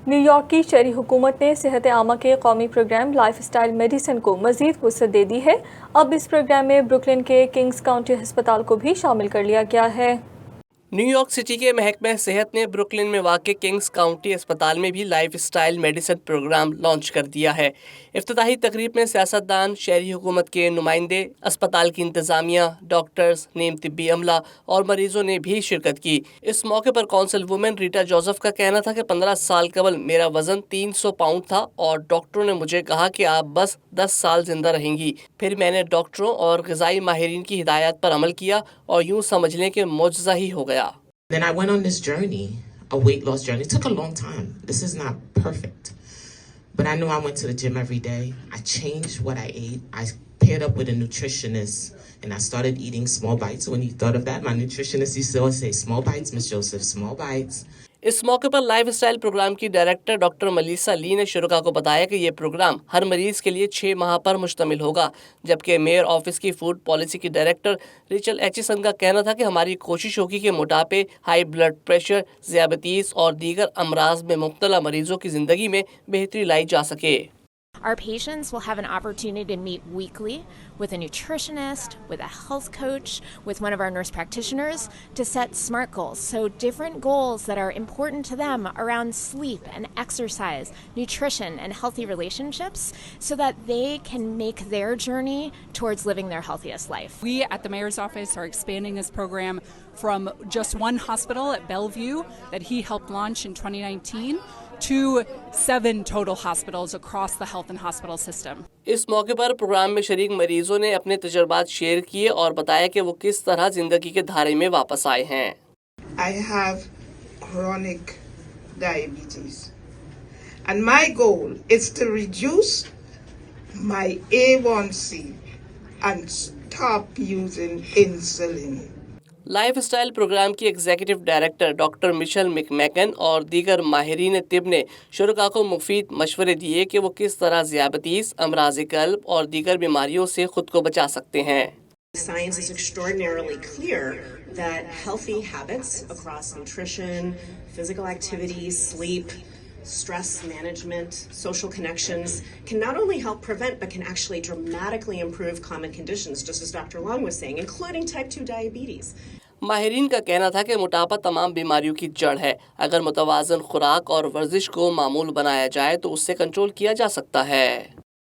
New York की शहरी हुकूमत ने सेहत आमा के कौमी प्रोग्राम लाइफ, स्टाइल, मेडीसन को मज़ीद वुसअत दे दी है। अब इस प्रोग्राम में ब्रुकलिन के किंग्स काउंटी अस्पताल को भी शामिल कर लिया गया है। न्यूयॉर्क सिटी के महकमा सेहत ने ब्रुकलिन में वाक़ किंग्स काउंटी अस्पताल में भी lifestyle, medicine programme launch कर दिया है। इफ्तिताही तकरीब में सियासतदान, शहरी हुकूमत के नुमाइंदे, अस्पताल की इंतज़ामिया, डॉक्टर्स, नीम तिब्बी अमला और मरीजों ने भी शिरकत की। इस मौके पर कौंसल वुमेन रीटा जोसेफ का कहना था कि 15 साल कबल मेरा वजन 300 पाउंड था और डॉक्टरों ने मुझे कहा कि आप बस 10 साल जिंदा रहेंगी। फिर मैंने डॉक्टरों और ग़िज़ाई माहिरीन की हिदायत पर अमल किया और यूँ समझ लें कि मौजज़ा ही हो गया। Then I went on this journey, a weight loss journey. It took a long time. This is not perfect. But I knew I went to the gym every day. I changed what I ate. I paired up with a nutritionist and I started eating small bites. When you thought of that, my nutritionist used to always say, small bites, Miss Joseph, small bites. इस मौके पर life style programme की director doctor मलीसा ली ने शुरुका को बताया कि ये programme हर मरीज के लिए 6 माह पर मुश्तमिल होगा, जबकि मेयर ऑफिस की फूड पॉलिसी की डायरेक्टर रिचल एचिसन का कहना था कि हमारी कोशिश होगी कि मोटापे, हाई ब्लड प्रेशर, ज़ियाबतीस और दीगर अमराज में मुब्तला मरीजों की ज़िंदगी में बेहतरी लाई जा सके। Our patients will have an opportunity to meet weekly with a nutritionist, with a health coach, with one of our nurse practitioners to set SMART goals. So different goals that are important to them around sleep and exercise, nutrition and healthy relationships so that they can make their journey towards living their healthiest life. We at the mayor's office are expanding this program from just one hospital at Bellevue that he helped launch in 2019 to 7 total hospitals across the health and hospital system. इस मौके पर programme में शरीक मरीजों ने अपने तजुर्बात share किए और बताया कि वो किस तरह जिंदगी के धारे में वापस आए हैं। I have chronic diabetes and my goal is to reduce my A1C and stop using insulin. Lifestyle programme की executive director doctor Michelle McMackin और दीगर माहिरीन तिब ने शुरका को मुफीद मशवरे दिए कि वो किस तरह ज़ियाबतीस, अमराज़ क़ल्ब और दीगर बीमारियों से खुद को बचा सकते हैं। Science is extraordinarily clear that healthy habits across nutrition, physical activity, sleep, stress management, social connections can not only help prevent but can actually dramatically improve common conditions, just as Dr. Long was saying, including type 2 diabetes. माहिरीन का कहना था कि मोटापा तमाम बीमारियों की जड़ है। अगर मुतवाज़न खुराक और वर्जिश को मामूल बनाया जाए तो उससे कंट्रोल किया जा सकता है।